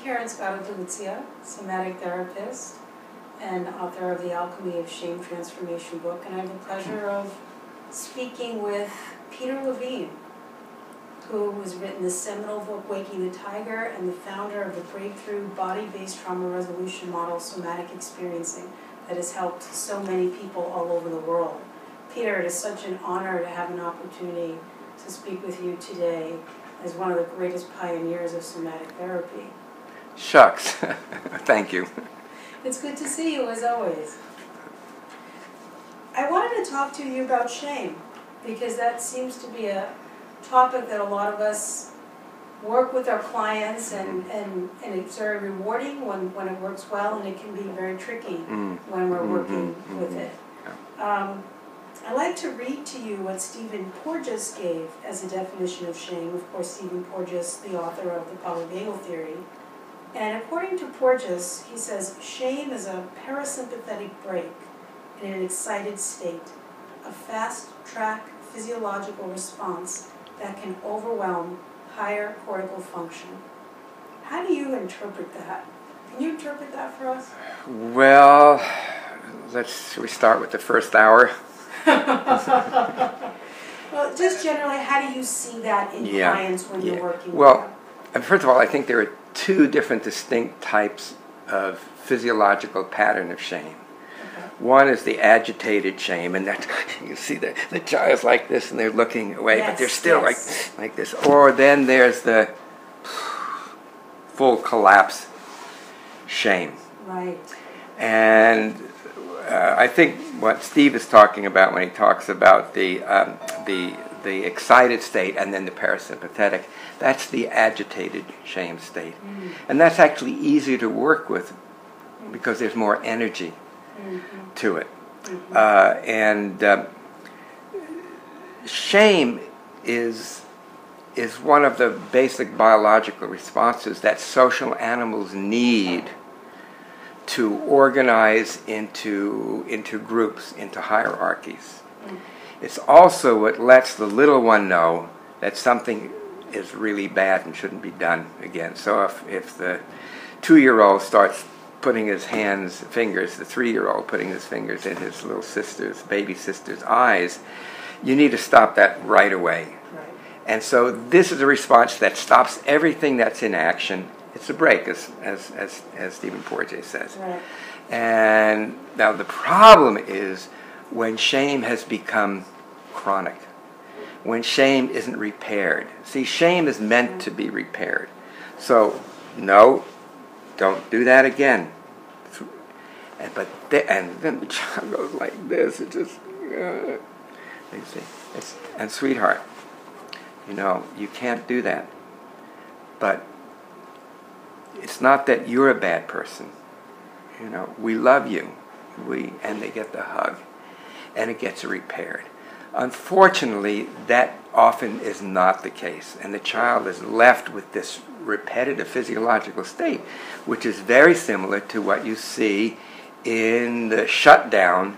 Caryn Scotto D'Luzia, somatic therapist and author of the Alchemy of Shame Transformation book, and I have the pleasure of speaking with Peter Levine, who has written the seminal book Waking the Tiger and the founder of the breakthrough body-based trauma resolution model, somatic experiencing, that has helped so many people all over the world. Peter, it is such an honor to have an opportunity to speak with you today as one of the greatest pioneers of somatic therapy. Shucks. Thank you. It's good to see you, as always. I wanted to talk to you about shame, because that seems to be a topic that a lot of us work with our clients, and it's very rewarding when it works well, and it can be very tricky when we're working with it. I'd like to read to you what Stephen Porges gave as a definition of shame. Of course, Stephen Porges, the author of the polyvagal theory. And according to Porges, he says, shame is a parasympathetic break in an excited state, a fast-track physiological response that can overwhelm higher cortical function. How do you interpret that? Can you interpret that for us? Well, should we start with the first hour? Well, just generally, how do you see that in clients when you're working with them? First of all, I think there are two different distinct types of physiological pattern of shame. Okay. One is the agitated shame, and that you see the child's like this and they're looking away, but they're still like this. Or then there's the full collapse shame. Right. And I think what Steve is talking about when he talks about the excited state and then the parasympathetic, that's the agitated shame state. And that's actually easier to work with because there's more energy to it. Shame is one of the basic biological responses that social animals need to organize into groups, into hierarchies. It's also what lets the little one know that something is really bad and shouldn't be done again. So if the 2-year-old starts putting his fingers, the 3-year-old putting his fingers in his little baby sister's eyes, you need to stop that right away. Right. And so this is a response that stops everything that's in action. It's a break, as Stephen Porges says. Right. And now the problem is when shame has become chronic, when shame isn't repaired. See, shame is meant to be repaired. So, no, don't do that again. And then the child goes like this. It just, you see. And sweetheart, you can't do that. But it's not that you're a bad person. We love you. And they get the hug. And it gets repaired. Unfortunately, that often is not the case. And the child is left with this repetitive physiological state, which is very similar to what you see in the shutdown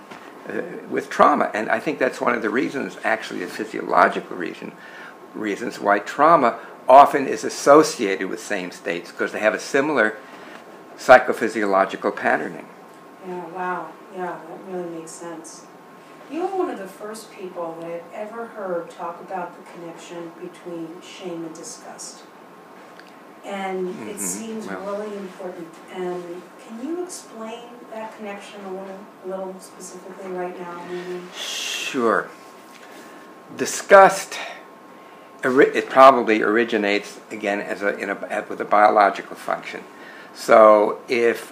with trauma. And I think that's one of the reasons, actually the physiological reasons why trauma often is associated with same states, because they have a similar psychophysiological patterning. Yeah, wow. Yeah, that really makes sense. You are one of the first people that I've ever heard talk about the connection between shame and disgust. And it seems really important. And can you explain that connection a little specifically right now? Maybe? Sure. Disgust, it probably originates, again, with a biological function. So if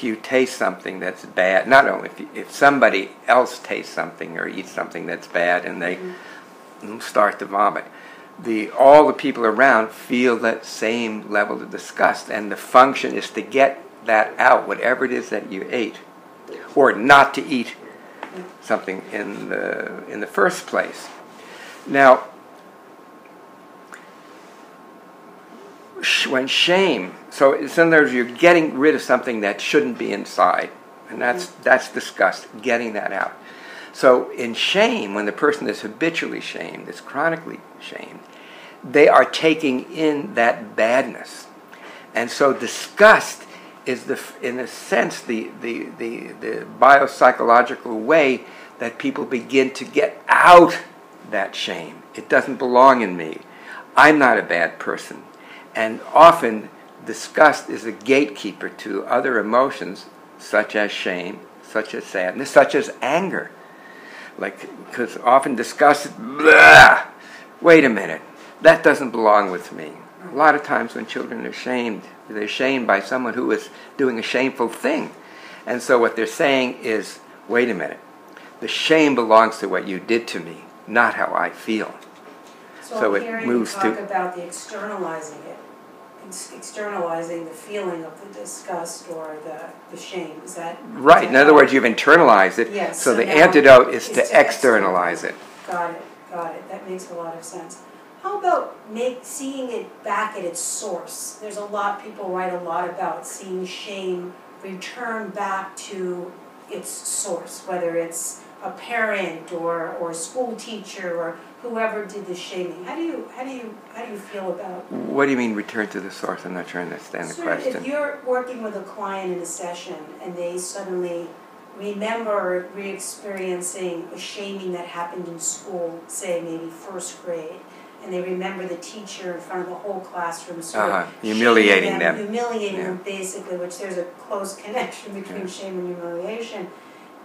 you taste something that's bad, not only if somebody else tastes something or eats something that's bad and they start to vomit, all the people around feel that same level of disgust, and the function is to get that out, whatever it is that you ate, or not to eat something in the first place. Now, when shame, so in other words, you're getting rid of something that shouldn't be inside, and that's disgust, getting that out. So in shame, when the person is habitually shamed, is chronically shamed, they are taking in that badness. And so disgust is, in a sense, the biopsychological way that people begin to get out that shame. It doesn't belong in me. I'm not a bad person. And often disgust is a gatekeeper to other emotions such as shame, such as sadness, such as anger. Because often disgust is, blah, wait a minute, that doesn't belong with me. A lot of times when children are shamed, they're shamed by someone who is doing a shameful thing. And so what they're saying is, wait a minute, the shame belongs to what you did to me, not how I feel. So I'm hearing you talk about the externalizing it, externalizing the feeling of the disgust or the shame. Is that right? In other words, you've internalized it. Yes. So the antidote is to externalize it. Got it. That makes a lot of sense. How about seeing it back at its source? There's a lot, people write a lot about seeing shame return back to its source, whether it's a parent or a school teacher or whoever did the shaming. How do you feel about? What do you mean return to the source? I'm not sure I understand the question. If you're working with a client in a session and they suddenly remember re-experiencing a shaming that happened in school, say maybe first grade, and they remember the teacher in front of the whole classroom sort of humiliating them. Humiliating them basically, which there's a close connection between shame and humiliation.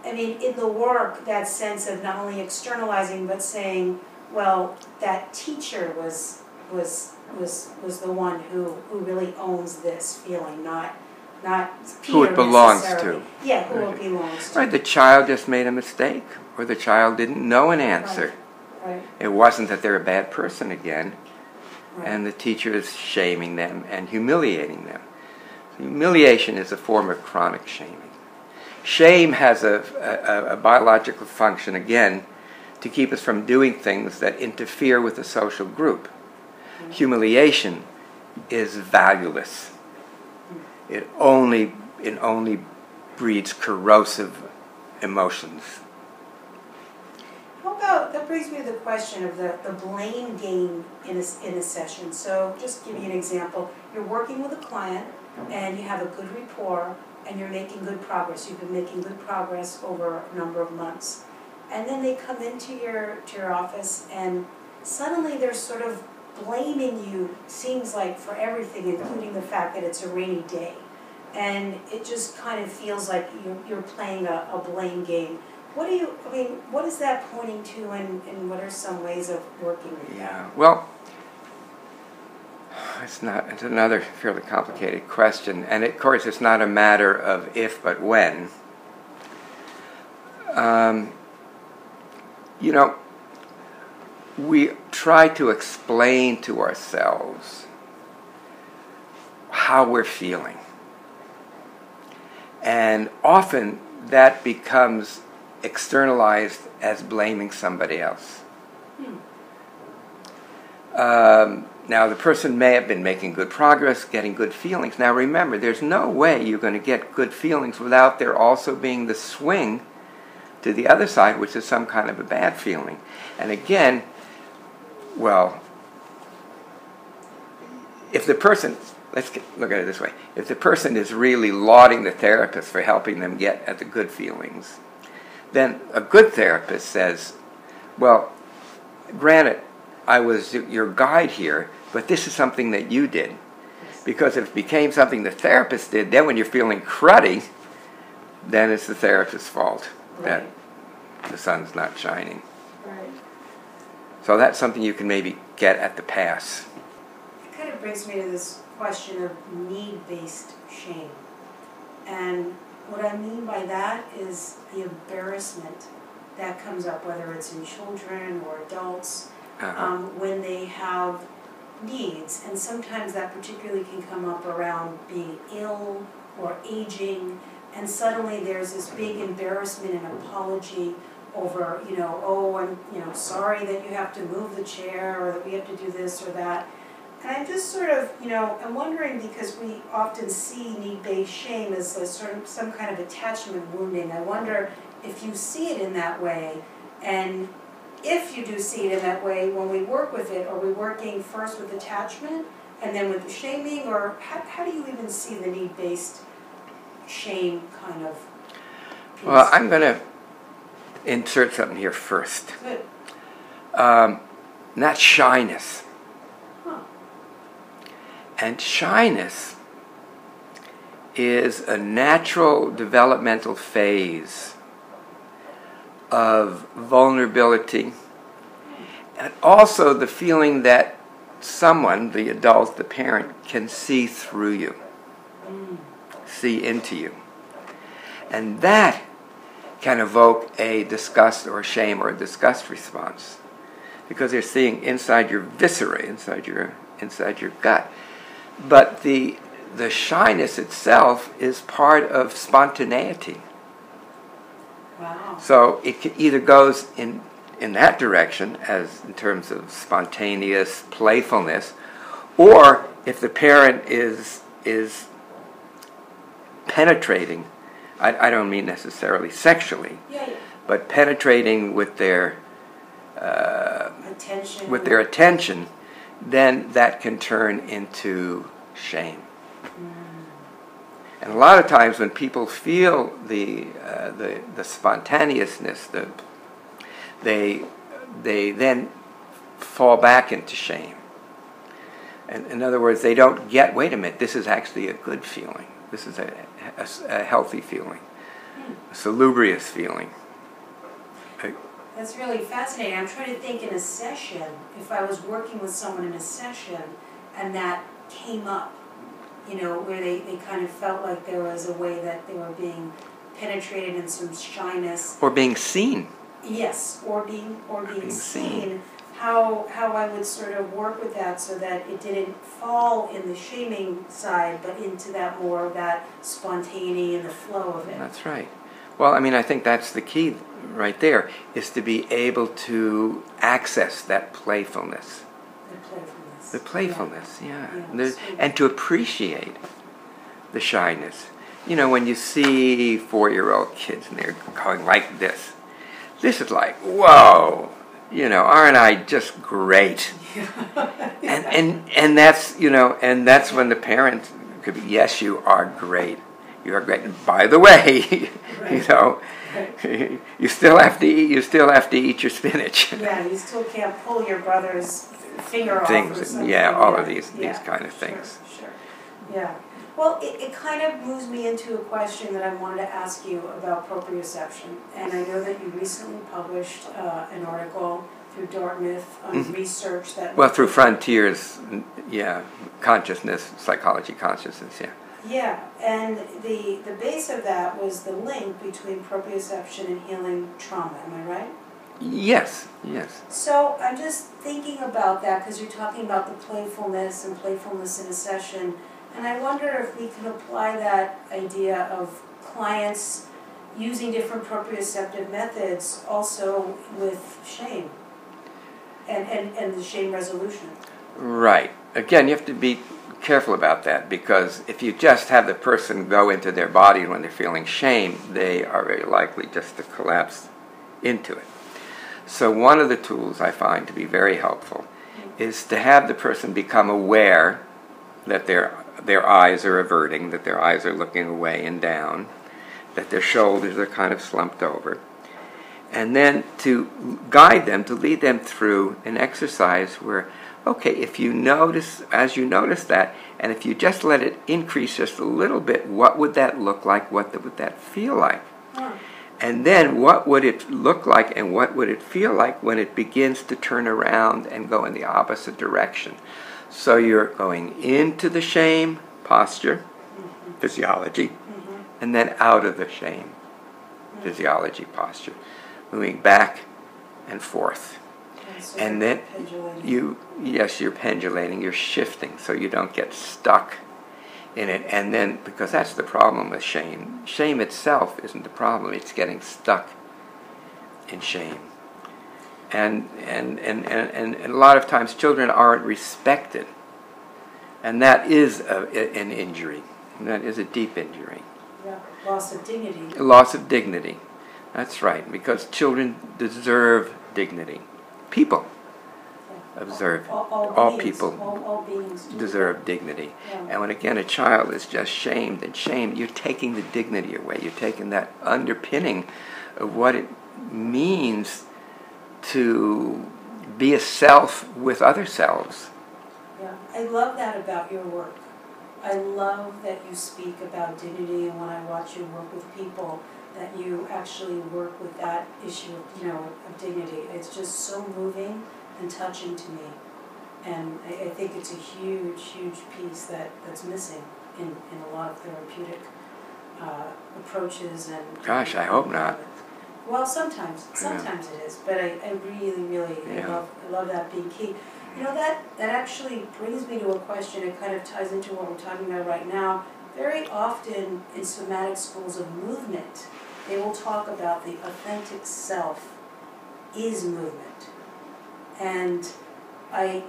I mean, in the work, that sense of not only externalizing but saying, well, that teacher was the one who really owns this feeling, not Peter who it belongs necessarily. to. Yeah, who it belongs to. Right, the child just made a mistake, or the child didn't know an answer. Right. It wasn't that they're a bad person again, Right. and the teacher is shaming them and humiliating them. Humiliation is a form of chronic shaming. Shame has a biological function, again, to keep us from doing things that interfere with the social group. Mm-hmm. Humiliation is valueless. It only breeds corrosive emotions. How about, that brings me to the question of the blame game in a session. So just give you an example. You're working with a client and you have a good rapport and you're making good progress. You've been making good progress over a number of months. And then they come into your office and suddenly they're sort of blaming you, seems like, for everything, including the fact that it's a rainy day. And it just kind of feels like you're playing a blame game. What is that pointing to, and what are some ways of working with that? Yeah, well, it's another fairly complicated question, and of course it's not a matter of if but when. We try to explain to ourselves how we're feeling, and often that becomes externalized as blaming somebody else. Now, the person may have been making good progress, getting good feelings. Now, remember, there's no way you're going to get good feelings without there also being the swing to the other side, which is some kind of a bad feeling. And again, well, if the person, look at it this way, if the person is really lauding the therapist for helping them get at the good feelings, then a good therapist says, well, granted, I was your guide here, but this is something that you did. Because if it became something the therapist did, then when you're feeling cruddy, then it's the therapist's fault that the sun's not shining. Right. So that's something you can maybe get at the pass. It kind of brings me to this question of need-based shame. And what I mean by that is the embarrassment that comes up, whether it's in children or adults, when they have needs. And sometimes that particularly can come up around being ill or aging, and suddenly there's this big embarrassment and apology over, I'm sorry that you have to move the chair or that we have to do this or that. And I'm just sort of, I'm wondering, because we often see need-based shame as some kind of attachment wounding. I wonder if you see it in that way, and if you do see it in that way, when we work with it, are we working first with attachment And then with the shaming, or how do you even see the need-based shame kind of piece? Well, I'm going to insert something here first. Good. Not shyness. Huh. And shyness is a natural developmental phase of vulnerability, and also the feeling that someone, the adult, the parent, can see through you, see into you. And that can evoke a disgust or shame or a disgust response, because they're seeing inside your viscera, inside your gut. But the shyness itself is part of spontaneity. Wow. So it either goes in that direction, as in terms of spontaneous playfulness, or if the parent is penetrating, I don't mean necessarily sexually, but penetrating with their attention, then that can turn into shame. And a lot of times when people feel the spontaneousness, they then fall back into shame. And in other words, they don't get, wait a minute, this is actually a good feeling. This is a healthy feeling, a salubrious feeling. That's really fascinating. I'm trying to think in a session, if I was working with someone in a session and that came up, where they kind of felt like there was a way that they were being penetrated in some shyness. Or being seen. Yes, or being seen. How I would sort of work with that so that it didn't fall in the shaming side, but into that more of that spontaneity and the flow of it. That's right. Well, I think that's the key right there, is to be able to access that playfulness. The playfulness, yeah. And to appreciate the shyness. When you see 4-year-old kids and they're going like this is like, whoa, aren't I just great? and that's, and that's when the parent could be, yes, you are great. You are great. And by the way, you still have to eat. You still have to eat your spinach. Yeah, you still can't pull your brother's finger off or something. Yeah, all of these kind of things. Sure. Yeah. Well, it kind of moves me into a question that I wanted to ask you about proprioception. And I know that you recently published an article through Dartmouth on research that... Well, through Frontiers, consciousness, psychology consciousness, Yeah, and the base of that was the link between proprioception and healing trauma, am I right? Yes. So I'm just thinking about that because you're talking about the playfulness in a session, and I wonder if we can apply that idea of clients using different proprioceptive methods also with shame and the shame resolution. Right. Again, you have to be careful about that, because if you just have the person go into their body when they're feeling shame, they are very likely just to collapse into it. So one of the tools I find to be very helpful is to have the person become aware that their eyes are averting, that their eyes are looking away and down, that their shoulders are kind of slumped over, and then to guide them, to lead them through an exercise where, okay, as you notice that, and if you just let it increase just a little bit, what would that look like? What would that feel like? And then what would it look like and what would it feel like when it begins to turn around and go in the opposite direction? So you're going into the shame posture, physiology, and then out of the shame physiology posture, moving back and forth. And then you're pendulating, you're shifting so you don't get stuck in it. And then, because that's the problem with shame. Shame itself isn't the problem, it's getting stuck in shame. And a lot of times children aren't respected. And that is an injury. And that is a deep injury. Yeah, loss of dignity. Loss of dignity. That's right, because children deserve dignity. People observe. All beings, People all beings deserve dignity. Yeah. And when again a child is just shamed and shamed, you're taking the dignity away. You're taking that underpinning of what it means to be a self with other selves. Yeah, I love that about your work. I love that you speak about dignity, and when I watch you work with people, that you actually work with that issue of dignity. It's just so moving and touching to me. And I think it's a huge, huge piece that's missing in a lot of therapeutic approaches and... Gosh, I hope not. Well, sometimes it is, but I really love that being key. That actually brings me to a question. It kind of ties into what we're talking about right now. Very often in somatic schools of movement, they will talk about the authentic self is movement. And I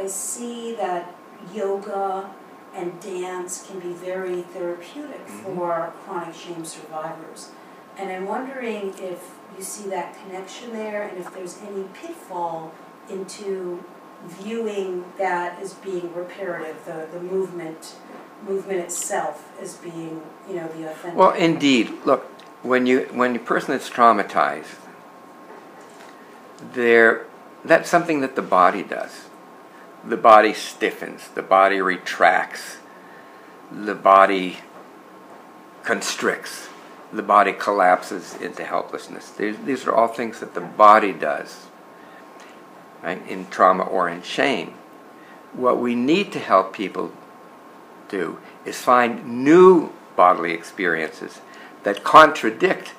see that yoga and dance can be very therapeutic for chronic shame survivors. And I'm wondering if you see that connection there, and if there's any pitfall into viewing that as being reparative, the movement itself as being, the authentic. Well, indeed. Look, when a person is traumatized, that's something that the body does. The body stiffens, the body retracts, the body constricts, the body collapses into helplessness. These are all things that the body does, right, in trauma or in shame. What we need to help people do is find new bodily experiences that contradict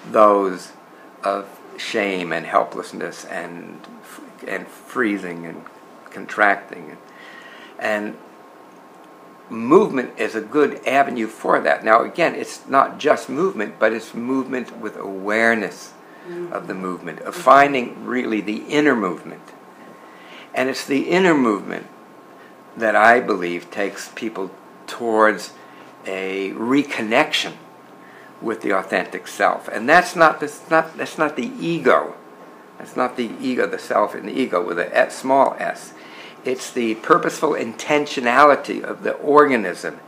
those of shame and helplessness and freezing and contracting. And movement is a good avenue for that. Now, again, it's not just movement, but it's movement with awareness of the movement, of finding really the inner movement. And it's the inner movement that I believe takes people towards a reconnection with the authentic self. And that's not the ego. That's not the ego, the self in the ego with a small s. It's the purposeful intentionality of the organism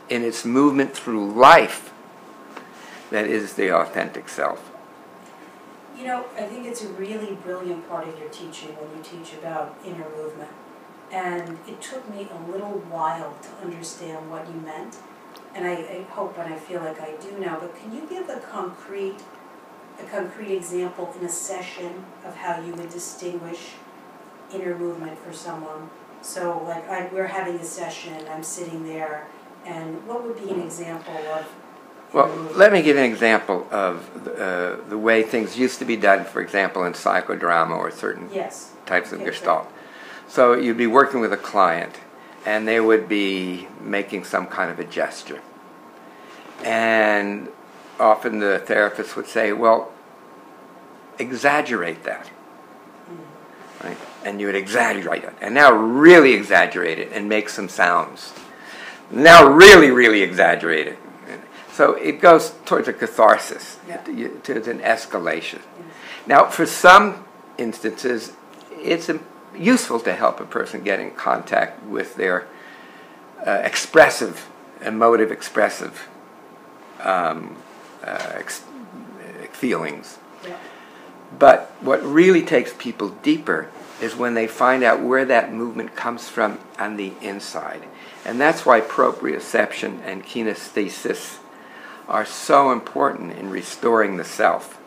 in its movement through life that is the authentic self. I think it's a really brilliant part of your teaching when you teach about inner movement. And it took me a little while to understand what you meant. And I hope and I feel like I do now, but can you give a concrete example in a session of how you would distinguish inner movement for someone? So we're having a session, I'm sitting there, and what would be an example of... Well, let me give an example of the way things used to be done, for example, in psychodrama or certain types of Gestalt. So you'd be working with a client, and they would be making some kind of a gesture. And often the therapist would say, well, exaggerate that. Right? And you would exaggerate it. And now really exaggerate it and make some sounds. Now really, really exaggerate it. So it goes towards a catharsis, towards an escalation. Now, for some instances, it's useful to help a person get in contact with their emotive expressive feelings. Yeah. But what really takes people deeper is when they find out where that movement comes from on the inside. And that's why proprioception and kinesthesis are so important in restoring the self.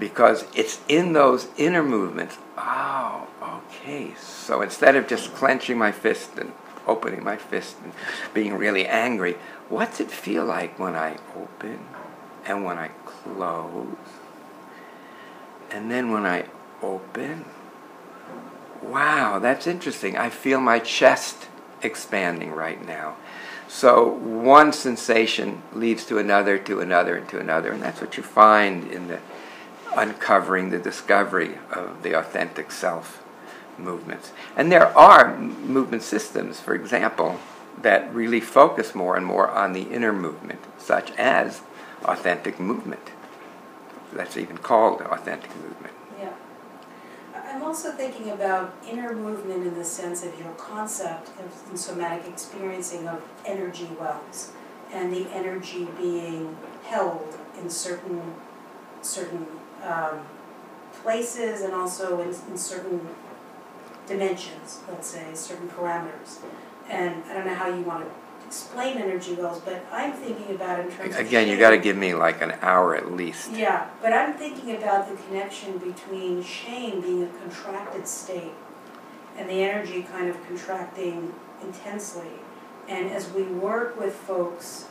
Because it's in those inner movements. Oh, okay. So instead of just clenching my fist and opening my fist and being really angry, what's it feel like when I open and when I close? And then when I open, wow, that's interesting. I feel my chest expanding right now. So one sensation leads to another, to another, and to another. And that's what you find in the uncovering, the discovery of the authentic self movements. And there are movement systems, for example, that really focus more and more on the inner movement, such as authentic movement. That's even called authentic movement. Yeah. I'm also thinking about inner movement in the sense of your concept in somatic experiencing of energy wells and the energy being held in certain places and also in certain dimensions, let's say, certain parameters. And I don't know how you want to explain energy wells, but I'm thinking about in terms of Again, you got to give me like an hour at least. Yeah, but I'm thinking about the connection between shame being a contracted state and the energy kind of contracting intensely. And as we work with folks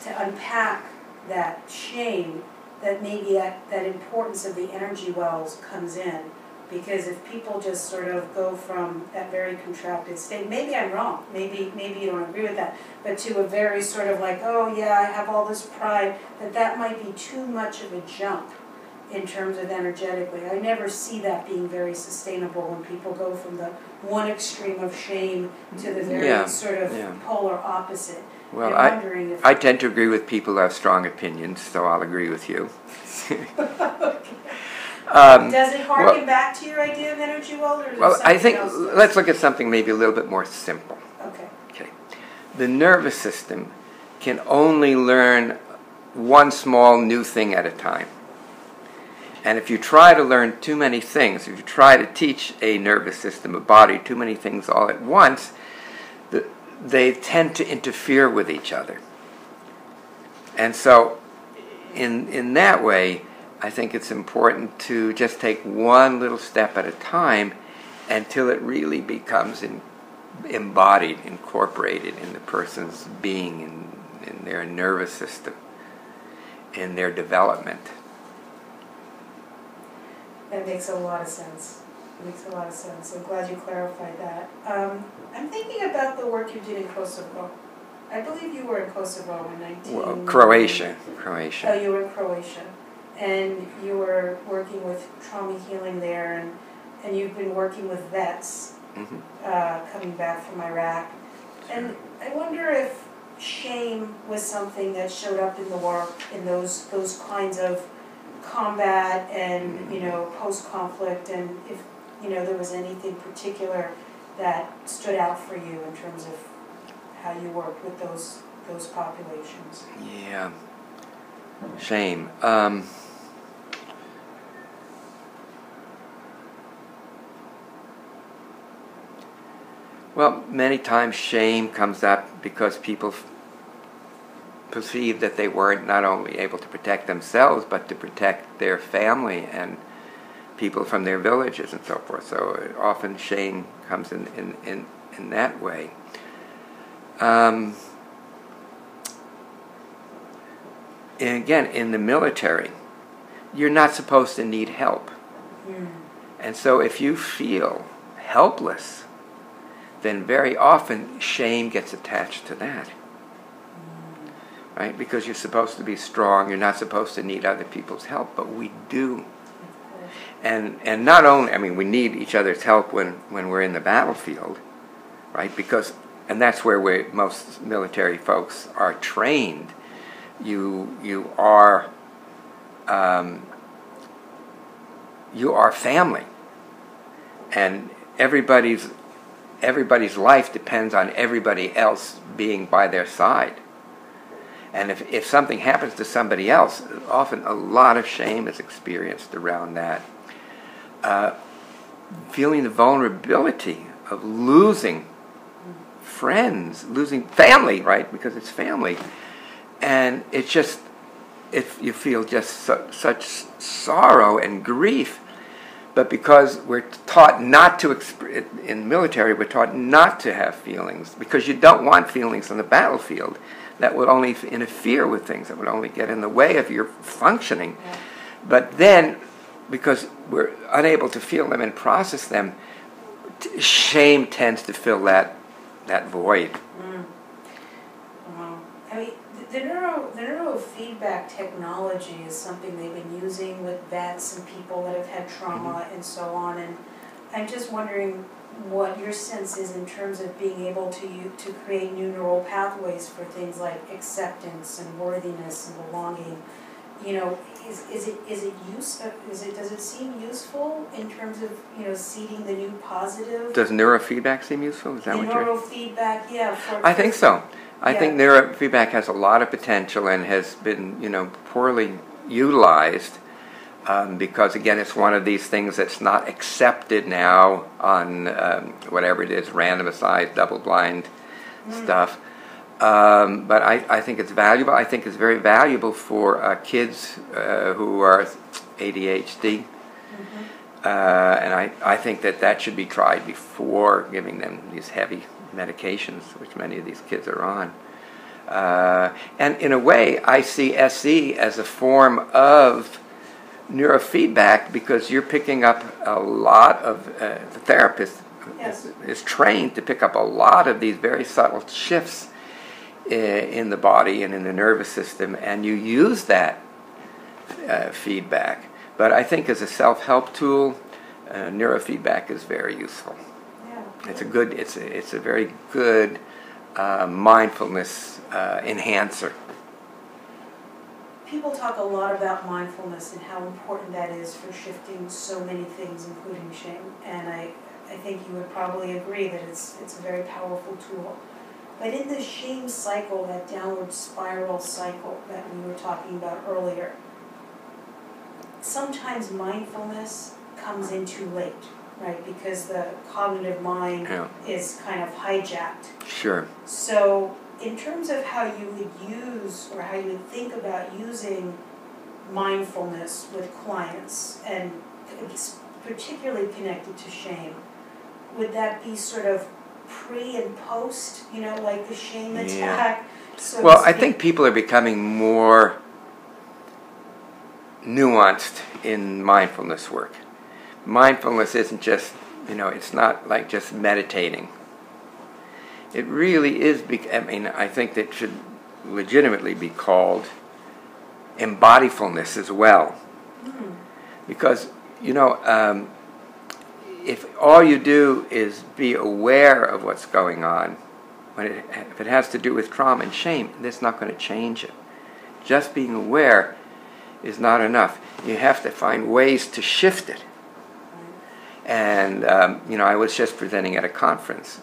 to unpack that shame, that maybe that importance of the energy wells comes in. Because if people just sort of go from that very contracted state, maybe I'm wrong, maybe you don't agree with that, but to a very sort of like, oh yeah, I have all this pride, that might be too much of a jump in terms of energetically. I never see that being very sustainable when people go from the one extreme of shame to the very sort of polar opposite. Well, I tend to agree with people who have strong opinions, so I'll agree with you. Does it harken back to your idea of energy well, or is well, I think else? Let's look at something maybe a little bit more simple. Okay. The nervous system can only learn one small new thing at a time. And if you try to learn too many things, if you try to teach a nervous system, a body, too many things all at once, they tend to interfere with each other. And so, in that way, I think it's important to just take one little step at a time until it really becomes embodied, incorporated in the person's being, in their nervous system, in their development. That makes a lot of sense. It makes a lot of sense. I'm glad you clarified that. I'm thinking about the work you did in Kosovo. I believe you were in Kosovo in 19... Well, Croatia. Oh, you were in Croatia. And you were working with trauma healing there, and you've been working with vets coming back from Iraq. And I wonder if shame was something that showed up in the work, in those kinds of combat and, post-conflict, and if, there was anything particular that stood out for you in terms of how you worked with those populations. Yeah. Shame. Well, many times shame comes up because people perceive that they weren't not only able to protect themselves, but to protect their family and people from their villages and so forth. So often shame comes in that way. And again, in the military, you're not supposed to need help. And so if you feel helpless, then very often shame gets attached to that. Right? Because you're supposed to be strong, you're not supposed to need other people's help, but we do. And not only, we need each other's help when we're in the battlefield, right? And that's where most military folks are trained. You are family, and everybody's life depends on everybody else being by their side. And if something happens to somebody else, often a lot of shame is experienced around that. Feeling the vulnerability of losing friends, losing family, right? Because it's family. And it's just, you feel just such sorrow and grief. But because we're taught not to, in the military, we're taught not to have feelings, because you don't want feelings on the battlefield. That would only interfere with things. That would only get in the way of your functioning. Yeah. But then, because we're unable to feel them and process them, shame tends to fill that void. The neurofeedback technology is something they've been using with vets and people that have had trauma and so on. And I'm just wondering what your sense is in terms of being able to create new neural pathways for things like acceptance and worthiness and belonging. you know, is it does it seem useful in terms of, you know, seeding the new positive? Does neurofeedback seem useful? Is that what you're... Neurofeedback, yeah. I think so. I Yeah. think neurofeedback has a lot of potential and has been, you know, poorly utilized because, again, it's one of these things that's not accepted now on whatever it is, randomized, double-blind stuff. But I think it's valuable. I think it's very valuable for kids who are ADHD. And I think that should be tried before giving them these heavy medications, which many of these kids are on. And in a way, I see SE as a form of neurofeedback because you're picking up a lot of, the therapist is trained to pick up a lot of these very subtle shifts in the body and in the nervous system, and you use that feedback. But I think as a self-help tool, neurofeedback is very useful. Yeah. It's a very good mindfulness enhancer. People talk a lot about mindfulness and how important that is for shifting so many things, including shame. And I think you would probably agree that it's a very powerful tool. But in the shame cycle, that downward spiral cycle that we were talking about earlier, sometimes mindfulness comes in too late, right? Because the cognitive mind is kind of hijacked. Sure. So in terms of how you would use or how you would think about using mindfulness with clients, and it's particularly connected to shame, would that be sort of pre and post, you know, like the shame attack? So well, I think people are becoming more nuanced in mindfulness work. Mindfulness isn't just, you know, it's not like just meditating. It really is, I mean, I think that should legitimately be called embodifulness as well. Because, you know, if all you do is be aware of what's going on, if it has to do with trauma and shame, that's not going to change it. Just being aware is not enough. You have to find ways to shift it. And, you know, I was just presenting at a conference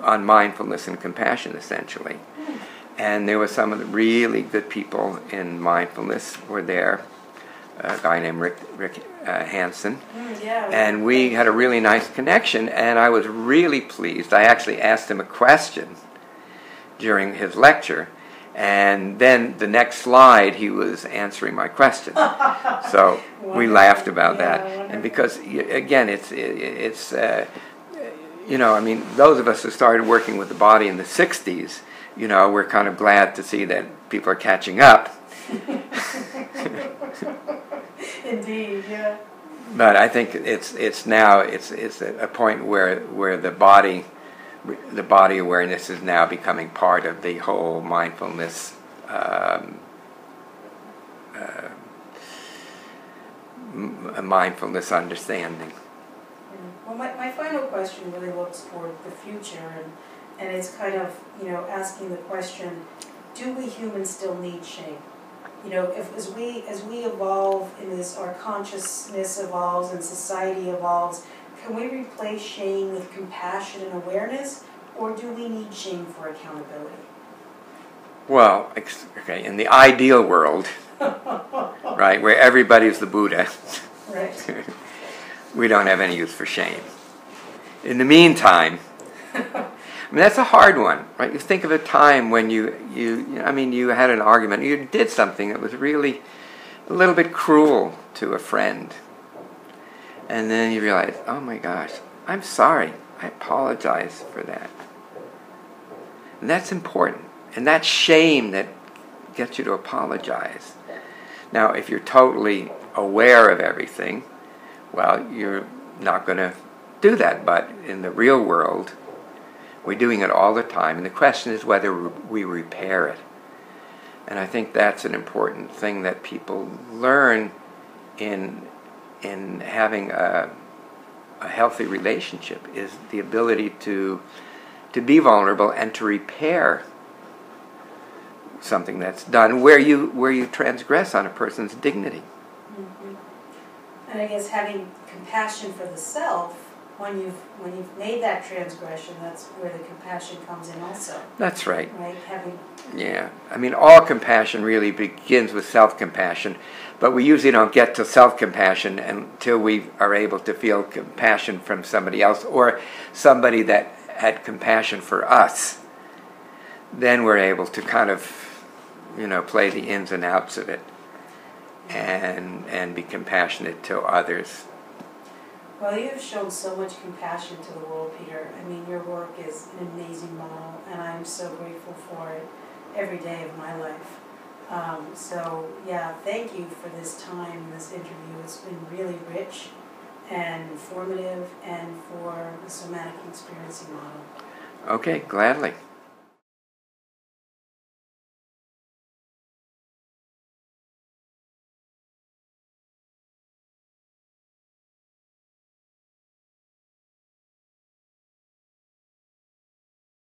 on mindfulness and compassion, essentially. And there were some of the really good people in mindfulness were there. A guy named Rick Hansen. And we had a really nice connection, and I was really pleased. I actually asked him a question during his lecture, and then the next slide he was answering my question. So we laughed about that. And because, again, it's you know, I mean, those of us who started working with the body in the 60s, you know, we're kind of glad to see that people are catching up. Indeed, yeah. But I think it's now a point where the body awareness is now becoming part of the whole mindfulness mindfulness understanding. Well, my final question really looks toward the future, and it's kind of, you know, asking the question, do we humans still need shame? You know, as we evolve in this, our consciousness evolves and society evolves, can we replace shame with compassion and awareness, or do we need shame for accountability? Well, okay, in the ideal world, right, where everybody's the Buddha, right. We don't have any use for shame. In the meantime, I mean, that's a hard one, right? You think of a time when you had an argument, you did something that was really a little bit cruel to a friend. And then you realize, oh my gosh, I'm sorry. I apologize for that. And that's important. And that's shame that gets you to apologize. Now, if you're totally aware of everything, well, you're not going to do that. But in the real world, we're doing it all the time, and the question is whether we repair it. And I think that's an important thing that people learn in having a healthy relationship, is the ability to be vulnerable and to repair something that's done where you transgress on a person's dignity. Mhm. And I guess having compassion for the self, when you've made that transgression, that's where the compassion comes in also. That's right. Right? Yeah. I mean, all compassion really begins with self-compassion, but we usually don't get to self-compassion until we are able to feel compassion from somebody else or somebody that had compassion for us. Then we're able to kind of, play the ins and outs of it and be compassionate to others. Well, you have shown so much compassion to the world, Peter. I mean, your work is an amazing model, and I'm so grateful for it every day of my life. Thank you for this time, this interview. It's been really rich and informative, and for the somatic experiencing model. Okay, gladly.